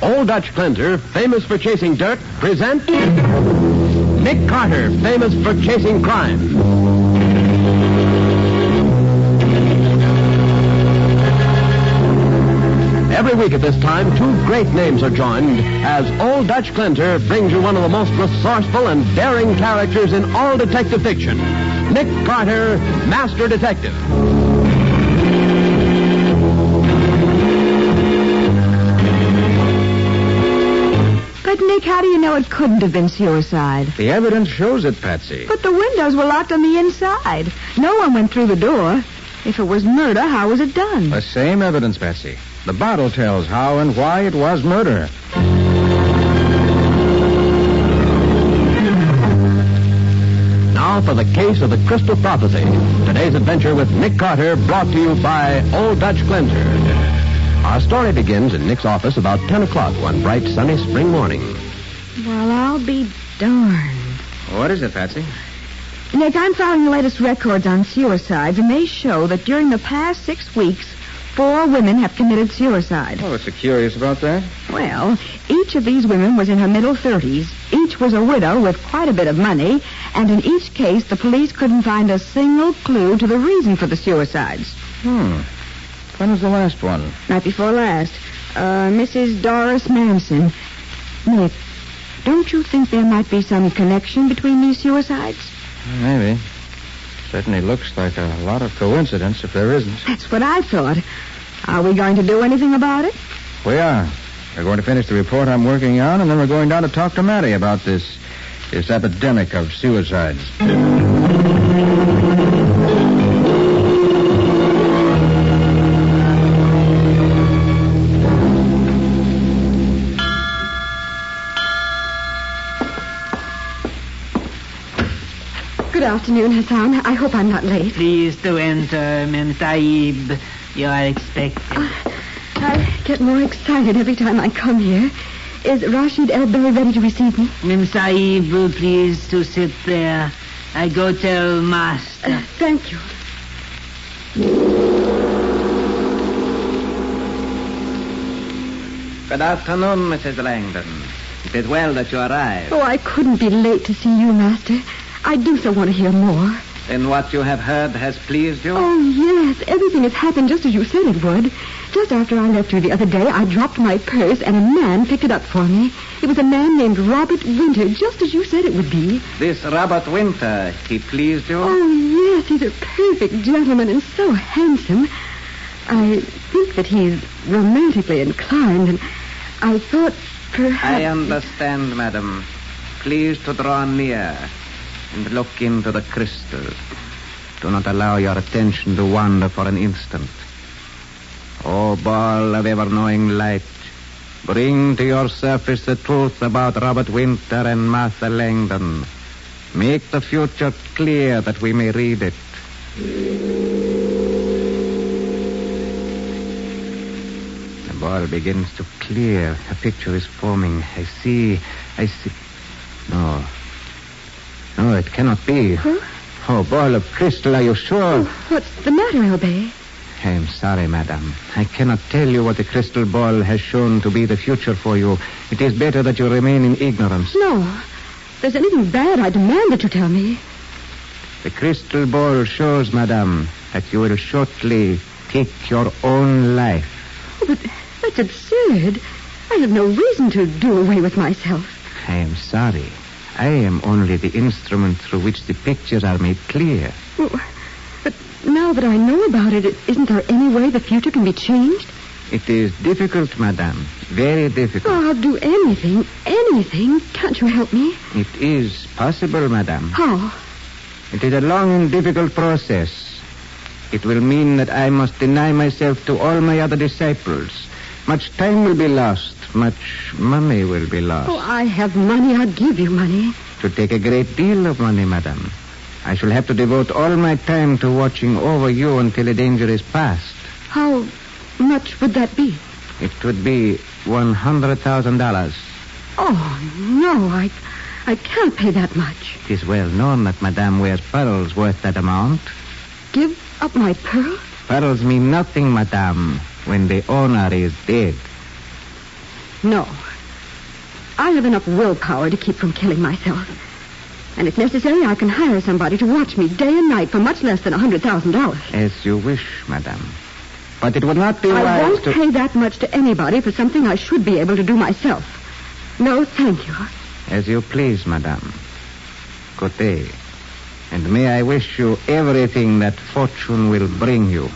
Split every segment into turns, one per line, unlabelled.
Old Dutch Cleanser, famous for chasing dirt, present Nick Carter, famous for chasing crime. Every week at this time, two great names are joined as Old Dutch Cleanser brings you one of the most resourceful and daring characters in all detective fiction, Nick Carter, Master Detective.
But, Nick, how do you know it couldn't have been suicide?
The evidence shows it, Patsy.
But the windows were locked on the inside. No one went through the door. If it was murder, how was it done?
The same evidence, Patsy. The bottle tells how and why it was murder.
Now for the case of the Crystal Prophecy. Today's adventure with Nick Carter, brought to you by Old Dutch Cleanser. Our story begins in Nick's office about 10 o'clock one bright, sunny spring morning.
Well, I'll be darned.
What is it, Patsy?
Nick, I'm following the latest records on suicides, and they show that during the past 6 weeks, 4 women have committed suicide.
Oh, what's so curious about that?
Well, each of these women was in her middle 30s. Each was a widow with quite a bit of money, and in each case, the police couldn't find a single clue to the reason for the suicides.
When was the last one?
Night before last. Mrs. Doris Manson. Nick, don't you think there might be some connection between these suicides?
Maybe. Certainly looks like a lot of coincidence if there isn't.
That's what I thought. Are we going to do anything about it?
We are. We're going to finish the report I'm working on, and then we're going down to talk to Matty about this epidemic of suicides.
Good afternoon, Hassan. I hope I'm not late.
Please to enter, Mem Sahib. You are expected.
I get more excited every time I come here. Is Rashid El Bey ready to receive me?
Mem Sahib, please to sit there. I go tell Master.
Thank you.
Good afternoon, Mrs. Langdon. It is well that you arrived.
Oh, I couldn't be late to see you, Master. I do so want to hear more.
Then what you have heard has pleased you?
Oh, yes. Everything has happened just as you said it would. Just after I left you the other day, I dropped my purse and a man picked it up for me. It was a man named Robert Winter, just as you said it would be.
This Robert Winter, he pleased you?
Oh, yes. He's a perfect gentleman and so handsome. I think that he's romantically inclined, and I thought perhaps...
I understand, madam. Please to draw near and look into the crystals. Do not allow your attention to wander for an instant. O ball of ever-knowing light, bring to your surface the truth about Robert Winter and Martha Langdon. Make the future clear that we may read it. The ball begins to clear. A picture is forming. I see. No, it cannot be.
Huh?
Oh, ball of crystal, are you sure?
Oh, what's the matter, Elbey?
I am sorry, madam. I cannot tell you what the crystal ball has shown to be the future for you. It is better that you remain in ignorance.
No. If there's anything bad, I demand that you tell me.
The crystal ball shows, madam, that you will shortly take your own life.
Oh, but that's absurd. I have no reason to do away with myself.
I am sorry. I am only the instrument through which the pictures are made clear.
Oh, but now that I know about it, isn't there any way the future can be changed?
It is difficult, madam. Very difficult.
Oh, I'll do anything. Anything. Can't you help me?
It is possible, madam.
How?
It is a long and difficult process. It will mean that I must deny myself to all my other disciples. Much time will be lost. Much money will be lost.
Oh, I have money. I'll give you money.
To take a great deal of money, madam. I shall have to devote all my time to watching over you until the danger is past.
How much would that be?
It would be $100,000.
Oh, no, I can't pay that much.
It is well known that Madame wears pearls worth that amount.
Give up my pearls?
Pearls mean nothing, Madame, when the owner is dead.
No. I have enough willpower to keep from killing myself. And if necessary, I can hire somebody to watch me day and night for much less than $100,000.
As you wish, madame. But it would not be
I
wise
won't
to...
pay that much to anybody for something I should be able to do myself. No, thank you.
As you please, madame. Good day. And may I wish you everything that fortune will bring you.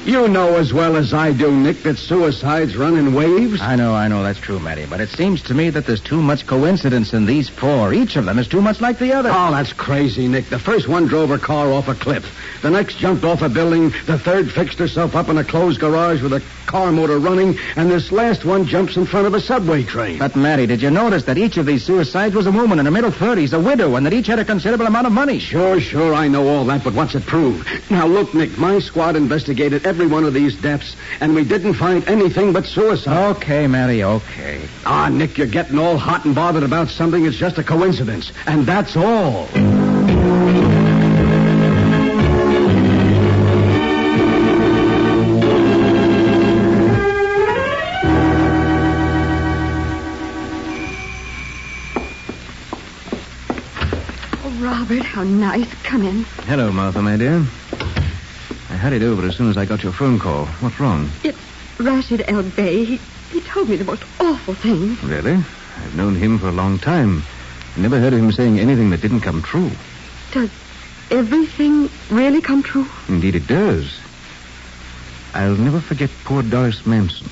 You know as well as I do, Nick, that suicides run in waves.
I know, that's true, Matty. But it seems to me that there's too much coincidence in these four. Each of them is too much like the other.
Oh, that's crazy, Nick. The first one drove her car off a cliff. The next jumped off a building. The third fixed herself up in a closed garage with a car motor running. And this last one jumps in front of a subway train.
But, Matty, did you notice that each of these suicides was a woman in her middle 30s, a widow, and that each had a considerable amount of money?
Sure, I know all that, but what's it prove? Now, look, Nick, my squad investigated every one of these deaths, and we didn't find anything but suicide.
Okay, Matty, okay.
Ah, Nick, you're getting all hot and bothered about something that's just a coincidence. And that's all.
Oh, Robert, how nice. Come in.
Hello, Martha, my dear. I hurried over as soon as I got your phone call. What's wrong?
It's Rashid El Bey. He told me the most awful thing.
Really? I've known him for a long time. I never heard of him saying anything that didn't come true.
Does everything really come true?
Indeed it does. I'll never forget poor Doris Manson.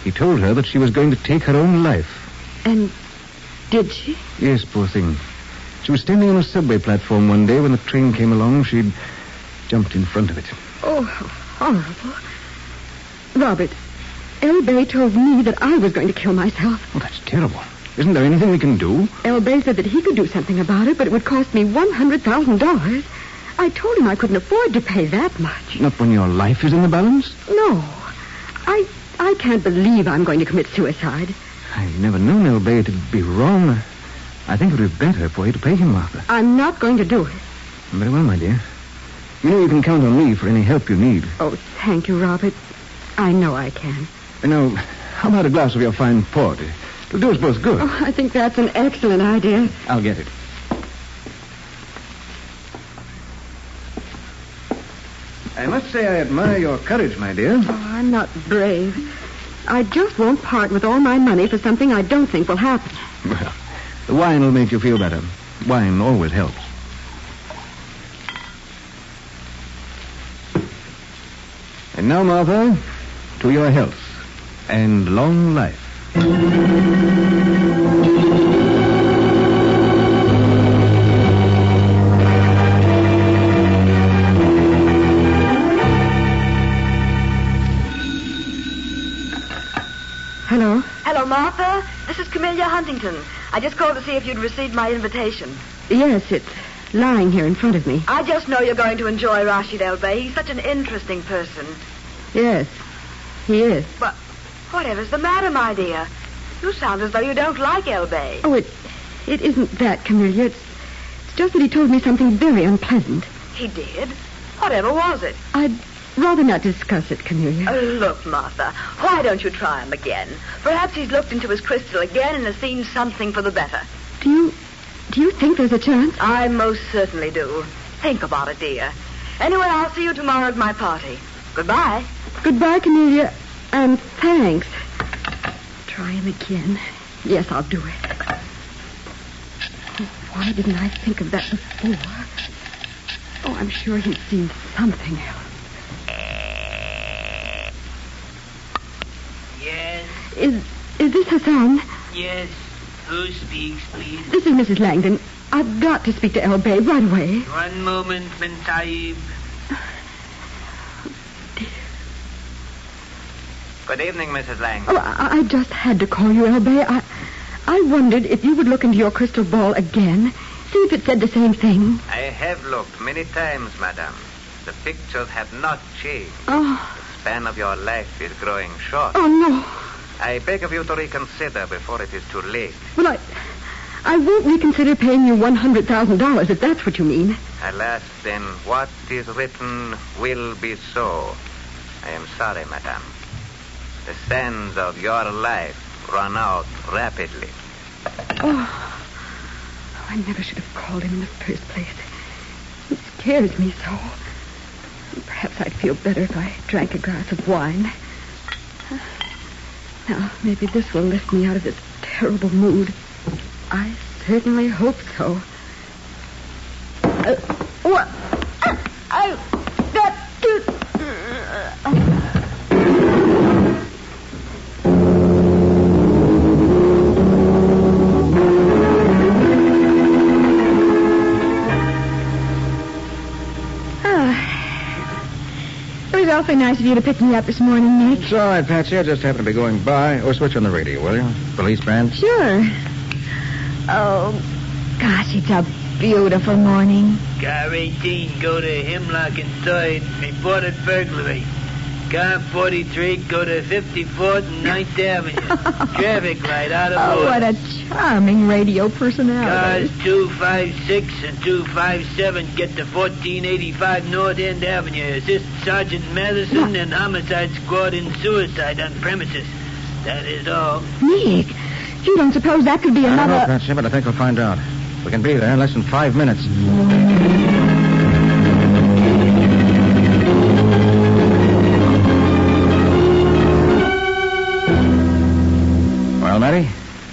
He told her that she was going to take her own life.
And did she?
Yes, poor thing. She was standing on a subway platform one day when the train came along. She'd jumped in front of it.
Oh, how horrible. Robert, El Bey told me that I was going to kill myself.
Oh, that's terrible. Isn't there anything we can do?
El Bey said that he could do something about it, but it would cost me $100,000. I told him I couldn't afford to pay that much.
Not when your life is in the balance?
No. I can't believe I'm going to commit suicide.
I've never known El Bey to be wrong. I think it would be better for you to pay him, Martha.
I'm not going to do it.
Very well, my dear. You know you can count on me for any help you need.
Oh, thank you, Robert. I know I can.
Now, how about a glass of your fine port? It'll do us both good.
Oh, I think that's an excellent idea.
I'll get it. I must say I admire your courage, my dear.
Oh, I'm not brave. I just won't part with all my money for something I don't think will happen.
Well, the wine will make you feel better. Wine always helps. And now, Martha, to your health and long life.
Hello?
Hello, Martha. This is Camellia Huntington. I just called to see if you'd received my invitation.
Yes, it's lying here in front of me.
I just know you're going to enjoy Rashid El Bey. He's such an interesting person.
Yes, he is.
But whatever's the matter, my dear? You sound as though you don't like El Bey.
Oh, it isn't that, Camellia. It's just that he told me something very unpleasant.
He did? Whatever was it?
I'd rather not discuss it, Camellia.
Look, Martha, why don't you try him again? Perhaps he's looked into his crystal again and has seen something for the better.
Do you think there's a chance?
I most certainly do. Think about it, dear. Anyway, I'll see you tomorrow at my party. Goodbye.
Goodbye, Camellia. And thanks. Try him again. Yes, I'll do it. Oh, why didn't I think of that before? Oh, I'm sure he's seen something else.
Yes,
Is this Hassan?
yes. Who speaks, please?
This is Mrs. Langdon. I've got to speak to El Bey right away.
One moment, Mentaib.
Good evening, Mrs. Lang.
Oh, I just had to call you, El Bey. I wondered if you would look into your crystal ball again, see if it said the same thing.
I have looked many times, madam. The pictures have not changed.
Oh,
The span of your life is growing short.
oh no.
I beg of you to reconsider before it is too late.
Well, I won't reconsider paying you $100,000 if that's what you mean.
Alas, then, what is written will be so. I am sorry, madame. The sands of your life run out rapidly.
Oh, I never should have called him in the first place. It scares me so. Perhaps I'd feel better if I drank a glass of wine. Now, maybe this will lift me out of this terrible mood. I certainly hope so. What? I've got to... It was awfully nice of you to pick me up this morning, Nick.
It's all right, Patsy. I just happened to be going by. Oh, switch on the radio, will you? Police band?
Sure. Oh, gosh, it's a beautiful morning.
Car 18, go to Hemlock and 3rd, reported burglary. Car 43, go to 54th and 9th Avenue. Traffic light out of order.
Oh, what a charming radio personality.
Cars 256 and 257 get to 1485 North End Avenue. Assist Sergeant Madison and Homicide Squad in suicide on premises. That is all.
Nick, you don't suppose that could be
I don't know,
another...
Patsy, but I think we'll find out. We can be there in less than 5 minutes. Well, Matty,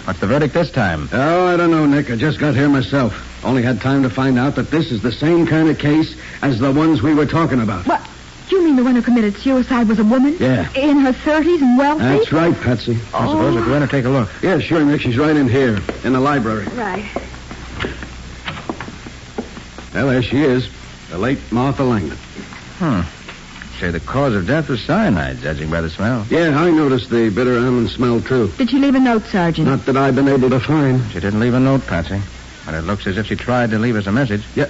what's the verdict this time?
Oh, I don't know, Nick. I just got here myself. Only had time to find out that this is the same kind of case as the ones we were talking about.
What? You mean the one who committed suicide was a woman?
Yeah.
In her 30s and wealthy?
That's right, Patsy.
I suppose we'll go in and take a look.
Yeah, sure, Nick. She's right in here, in the library.
Right.
Well, there she is. The late Martha Langdon.
Say the cause of death was cyanide, judging by the smell.
Yeah, I noticed the bitter almond smell, too.
Did she leave a note, Sergeant?
Not that I've been able to find.
She didn't leave a note, Patsy. But it looks as if she tried to leave us a message.
Yeah.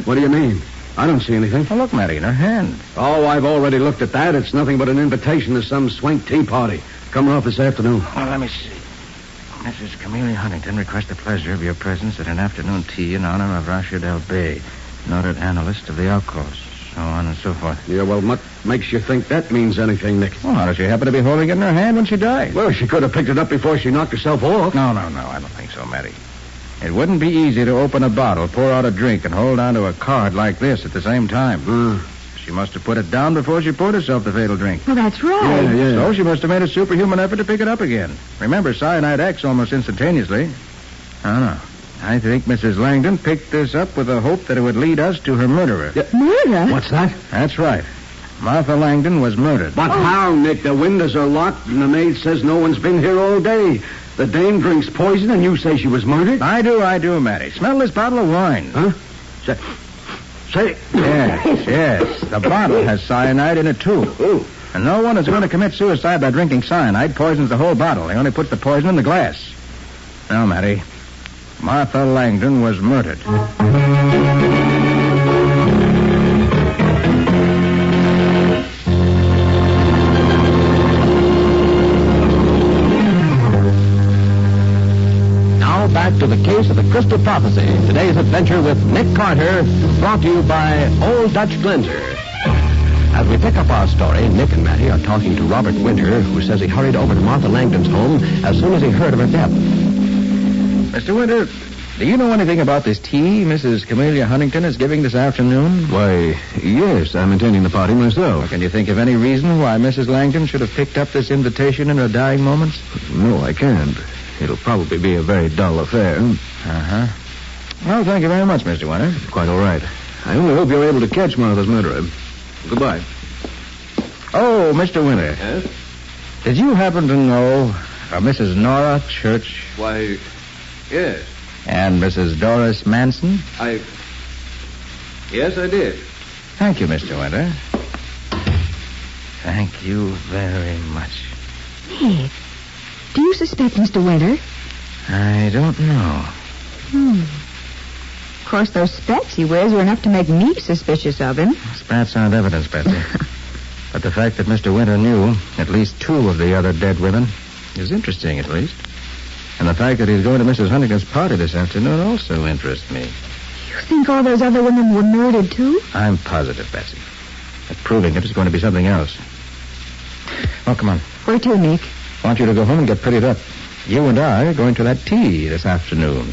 What do you mean? I don't see anything.
Oh, look, Matty, in her hand.
Oh, I've already looked at that. It's nothing but an invitation to some swank tea party. Coming off this afternoon.
Well, let me see. Mrs. Camellia Huntington requests the pleasure of your presence at an afternoon tea in honor of Rashid L. Bey, noted analyst of the outcasts, so on and so forth.
Yeah, well, what makes you think that means anything, Nick?
Well, how does she happen to be holding it in her hand when she died?
Well, she could have picked it up before she knocked herself off.
No, I don't think so, Matty. It wouldn't be easy to open a bottle, pour out a drink, and hold onto a card like this at the same time. She must have put it down before she poured herself the fatal drink.
Well, that's right.
Yeah.
So she must have made a superhuman effort to pick it up again. Remember, cyanide acts almost instantaneously. I don't know. I think Mrs. Langdon picked this up with the hope that it would lead us to her murderer.
Yeah.
Murder?
What's that?
That's right. Martha Langdon was murdered.
But how, Nick? The windows are locked, and the maid says no one's been here all day. The dame drinks poison, and you say she was murdered?
I do, Matty. Smell this bottle of wine.
Huh? Say.
Yes. The bottle has cyanide in it, too.
Oh.
And no one is going to commit suicide by drinking cyanide. Poisons the whole bottle. They only put the poison in the glass. Now, Matty, Martha Langdon was murdered.
Back to the case of the Crystal Prophecy. Today's adventure with Nick Carter, brought to you by Old Dutch Cleanser. As we pick up our story, Nick and Matty are talking to Robert Winter, who says he hurried over to Martha Langdon's home as soon as he heard of her death.
Mr. Winter, do you know anything about this tea Mrs. Camellia Huntington is giving this afternoon?
Why, yes, I'm attending the party myself.
Well, can you think of any reason why Mrs. Langdon should have picked up this invitation in her dying moments?
No, I can't. It'll probably be a very dull affair.
Uh-huh. Well, thank you very much, Mr. Winter.
Quite all right. I only hope you're able to catch Martha's murderer. Goodbye.
Oh, Mr. Winter.
Yes?
Did you happen to know Mrs. Nora Church?
Why, yes.
And Mrs. Doris Manson?
Yes, I did.
Thank you, Mr. Winter. Thank you very much.
Nick, do you suspect Mr. Winter?
I don't know.
Of course, those spats he wears are enough to make me suspicious of him.
Spats aren't evidence, Betsy. But the fact that Mr. Winter knew at least two of the other dead women is interesting, at least. And the fact that he's going to Mrs. Huntington's party this afternoon also interests me.
You think all those other women were murdered, too?
I'm positive, Patsy. But proving it is going to be something else. Well, come on.
Where to, Nick?
I want you to go home and get prettied up. You and I are going to that tea this afternoon.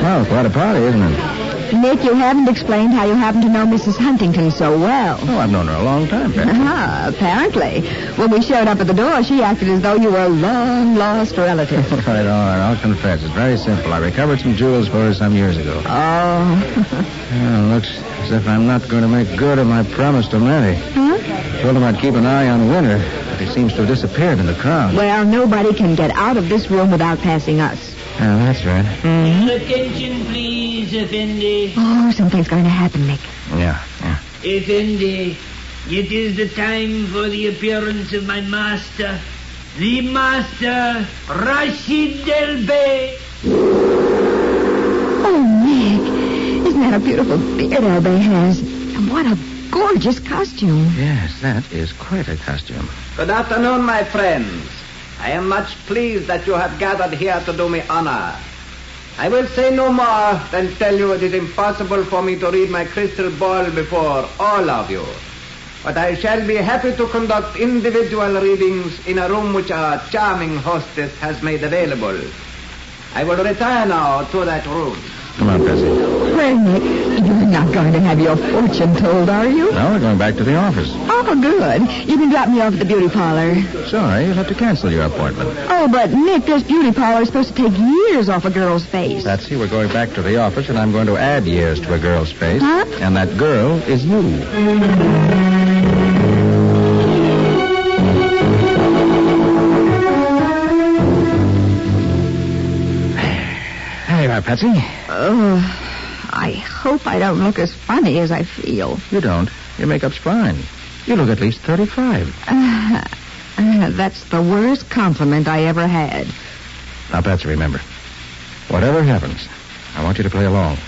Well, quite a party, isn't it?
Nick, you haven't explained how you happen to know Mrs. Huntington so well.
Oh, I've known her a long time, Patsy.
Apparently. When we showed up at the door, she acted as though you were a long-lost relative.
All right, I'll confess. It's very simple. I recovered some jewels for her some years ago.
Oh.
Well, looks as if I'm not going to make good on my promise to Matty.
Huh?
Told him I'd keep an eye on Winter, but he seems to have disappeared in the crowd.
Well, nobody can get out of this room without passing us.
Yeah, that's right.
Mm-hmm.
Attention, please, Effendi.
Oh, something's going to happen, Nick.
Yeah.
Effendi, it is the time for the appearance of my master, the master, Rashid Del Bey.
Oh, Nick, isn't that a beautiful beard El Bey has? And what a gorgeous costume.
Yes, that is quite a costume.
Good afternoon, my friends. I am much pleased that you have gathered here to do me honor. I will say no more than tell you it is impossible for me to read my crystal ball before all of you. But I shall be happy to conduct individual readings in a room which our charming hostess has made available. I will retire now to that room.
Come on, Patsy.
Well, Nick, you're not going to have your fortune told, are you?
No, we're going back to the office.
Oh, good. You can drop me off at the beauty parlor.
Sorry, you'll have to cancel your appointment.
Oh, but, Nick, this beauty parlor is supposed to take years off a girl's face.
Patsy, we're going back to the office, and I'm going to add years to a girl's face.
Huh?
And that girl is you. There you are, Patsy.
I hope I don't look as funny as I feel.
You don't. Your makeup's fine. You look at least 35.
That's the worst compliment I ever had.
Now, Patsy, remember, whatever happens, I want you to play along.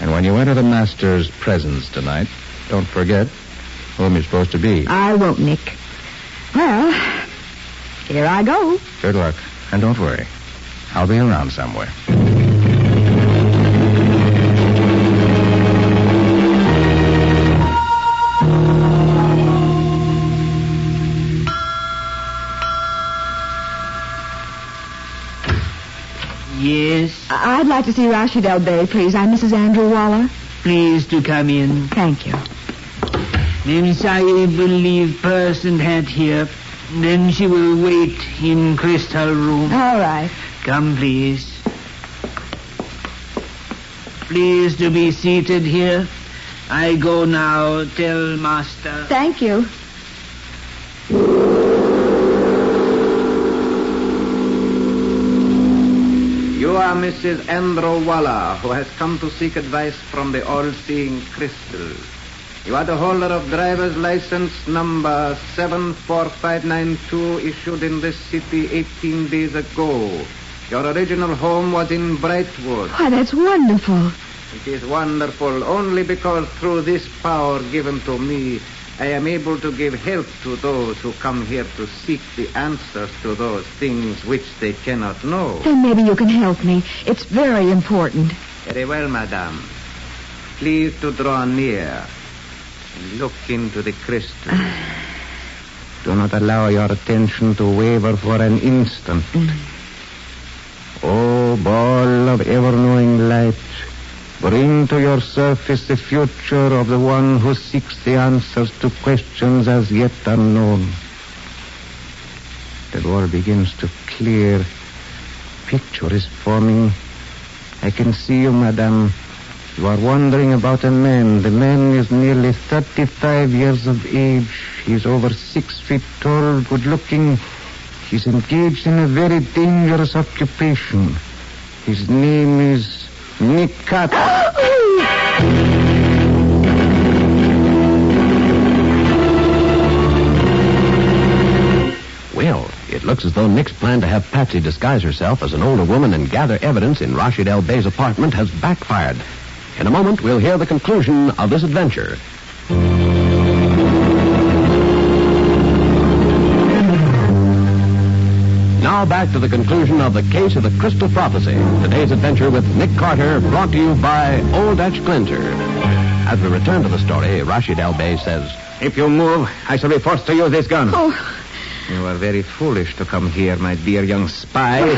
And when you enter the master's presence tonight, don't forget whom you're supposed to be.
I won't, Nick. Well, here I go.
Good luck. And don't worry. I'll be around somewhere.
Yes,
I'd like to see Rashid El Bey, please. I'm Mrs. Andrew Waller.
please to come in.
Thank you.
Mem Sahib will leave purse and hat here. Then she will wait in crystal room.
All right.
Come, please. Please to be seated here. I go now. Tell master.
Thank you.
You are Mrs. Andrew Waller, who has come to seek advice from the all-seeing crystal. You are the holder of driver's license number 74592, issued in this city 18 days ago. Your original home was in Brightwood.
Why, that's wonderful.
It is wonderful only because through this power given to me, I am able to give help to those who come here to seek the answers to those things which they cannot know.
Then maybe you can help me. It's very important.
Very well, madame. Please to draw near and look into the crystal. Do not allow your attention to waver for an instant. O ball of ever-knowing light, bring to your surface the future of the one who seeks the answers to questions as yet unknown. The ball begins to clear. Picture is forming. I can see you, madame. You are wondering about a man. The man is nearly 35 years of age. He is over 6 feet tall, good-looking. He's engaged in a very dangerous occupation. His name is Nick Carter.
Well, it looks as though Nick's plan to have Patsy disguise herself as an older woman and gather evidence in Rashid El Bey's apartment has backfired. In a moment, we'll hear the conclusion of this adventure. Now back to the conclusion of the case of the Crystal Prophecy. Today's adventure with Nick Carter, brought to you by Old Dutch Cleanser. As we return to the story, Rashid El Bey says,
If you move, I shall be forced to use this gun.
Oh,
You are very foolish to come here, my dear young spy.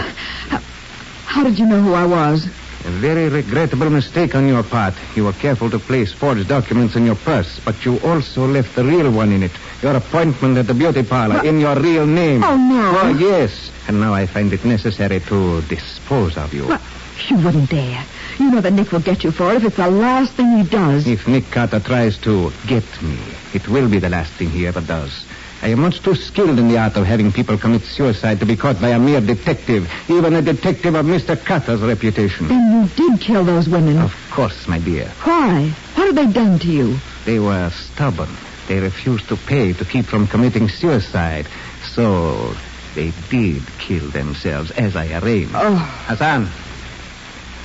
how did you know who I was?
A very regrettable mistake on your part. You were careful to place forged documents in your purse, but you also left the real one in it. Your appointment at the beauty parlor in your real name.
Oh, no.
Oh, yes. And now I find it necessary to dispose of you.
Well, you wouldn't dare. You know that Nick will get you for it if it's the last thing he does.
If Nick Carter tries to get me, it will be the last thing he ever does. I am much too skilled in the art of having people commit suicide to be caught by a mere detective, even a detective of Mr. Carter's reputation.
Then you did kill those women.
Of course, my dear.
Why? What have they done to you?
They were stubborn. They refused to pay to keep from committing suicide. So they did kill themselves, as I arranged.
Oh.
Hassan!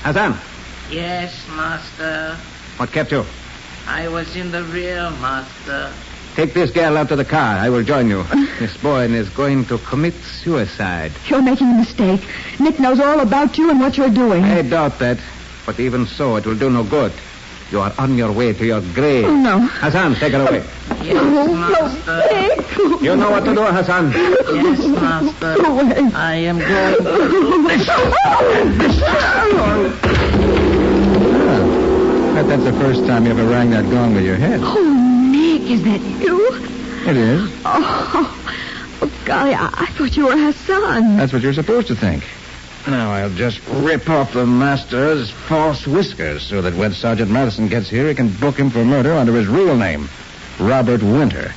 Hassan!
Yes, master.
What kept you?
I was in the rear, master.
Take this girl out to the car. I will join you. Miss Bowen is going to commit suicide.
You're making a mistake. Nick knows all about you and what you're doing.
I doubt that. But even so, it will do no good. You are on your way to your grave.
Oh, no.
Hassan, take her away.
Yes, master.
Nick.
You know what to do, Hassan.
Yes, master.
Go away.
I am going.
Bet that's the first time you ever rang that gong with your head.
Oh, Nick, is that you?
It is.
Oh, golly, I thought you were Hassan.
That's what you're supposed to think. Now, I'll just rip off the master's false whiskers so that when Sergeant Madison gets here, he can book him for murder under his real name, Robert Winter.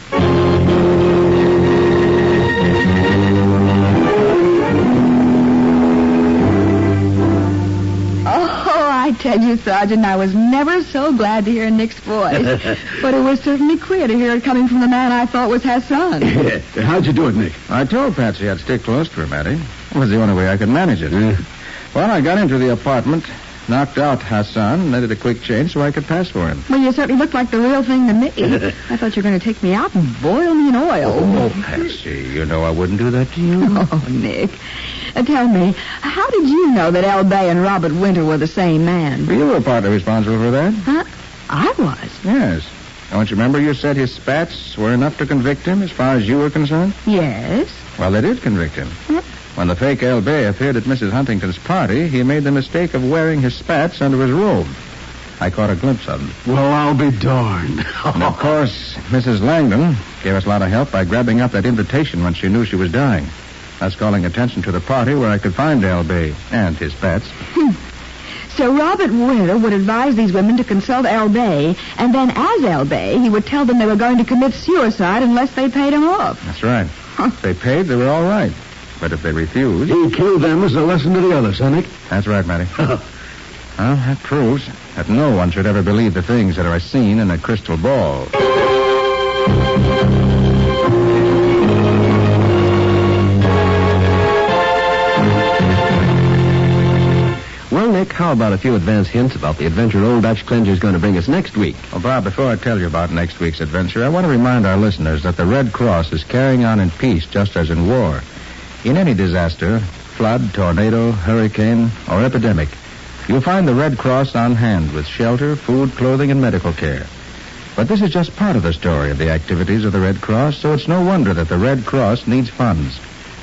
I tell you, Sergeant, I was never so glad to hear Nick's voice. But it was certainly queer to hear it coming from the man I thought was Hassan.
How'd you do it, Nick?
I told Patsy I'd stick close to her, Matty. It was the only way I could manage it. Well, I got into the apartment, knocked out Hassan, made it a quick change so I could pass for him.
Well, you certainly look like the real thing to me. I thought you were going to take me out and boil me in oil.
Oh, Patsy, you know I wouldn't do that to you.
Oh, Nick. Tell me, how did you know that L. Bay and Robert Winter were the same man?
You were partly responsible for that.
Huh? I was?
Yes. Don't you remember you said his spats were enough to convict him as far as you were concerned?
Yes.
Well, they did convict him.
What?
When the fake L. Bay appeared at Mrs. Huntington's party, he made the mistake of wearing his spats under his robe. I caught a glimpse of him.
Well, I'll be darned.
And, of course, Mrs. Langdon gave us a lot of help by grabbing up that invitation when she knew she was dying. That's calling attention to the party where I could find L. Bay and his pets.
So Robert Winter would advise these women to consult L. Bay, and then as L. Bay, he would tell them they were going to commit suicide unless they paid him off.
That's right. If they paid, they were all right. But if they refused...
He killed them as a lesson to the others, huh, Nick?
That's right, Matty. Well, that proves that no one should ever believe the things that are seen in a crystal ball.
Well, Nick, how about a few advance hints about the adventure Old Dutch Cleanser's going to bring us next week?
Well, Bob, before I tell you about next week's adventure, I want to remind our listeners that the Red Cross is carrying on in peace just as in war. In any disaster, flood, tornado, hurricane, or epidemic, you'll find the Red Cross on hand with shelter, food, clothing, and medical care. But this is just part of the story of the activities of the Red Cross, so it's no wonder that the Red Cross needs funds.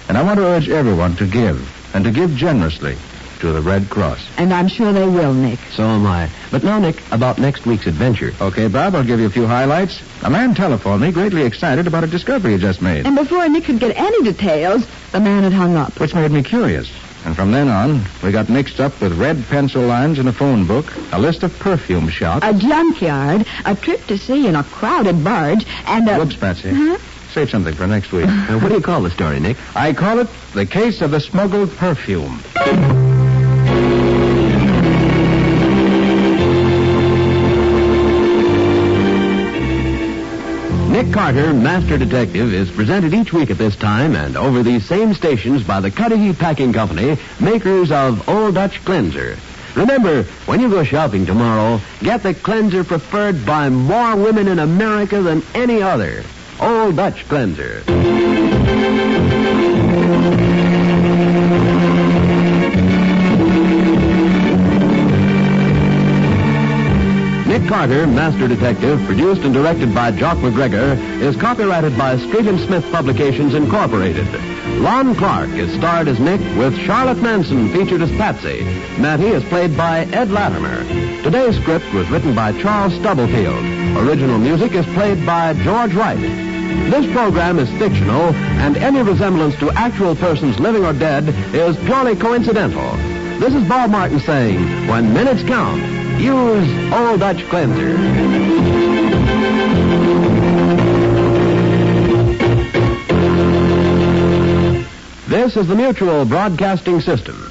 And I want to urge everyone to give, and to give generously, to the Red Cross.
And I'm sure they will, Nick.
So am I. But now, Nick, about next week's adventure.
Okay, Bob, I'll give you a few highlights. A man telephoned me greatly excited about a discovery he just made.
And before Nick could get any details, the man had hung up.
Which made me curious. And from then on, we got mixed up with red pencil lines in a phone book, a list of perfume shops.
A junkyard, a trip to sea in a crowded barge, and a...
Whoops, Patsy.
Huh?
Save something for next week.
What do you call the story, Nick?
I call it The Case of the Smuggled Perfume.
Nick Carter, Master Detective, is presented each week at this time and over these same stations by the Cudahy Packing Company, makers of Old Dutch Cleanser. Remember, when you go shopping tomorrow, get the cleanser preferred by more women in America than any other. Old Dutch Cleanser. Nick Carter, Master Detective, produced and directed by Jock McGregor, is copyrighted by Street and Smith Publications, Incorporated. Lon Clark is starred as Nick, with Charlotte Manson featured as Patsy. Mattie is played by Ed Latimer. Today's script was written by Charles Stubblefield. Original music is played by George Wright. This program is fictional, and any resemblance to actual persons living or dead is purely coincidental. This is Bob Martin saying, when minutes count, use Old Dutch Cleanser. This is the Mutual Broadcasting System.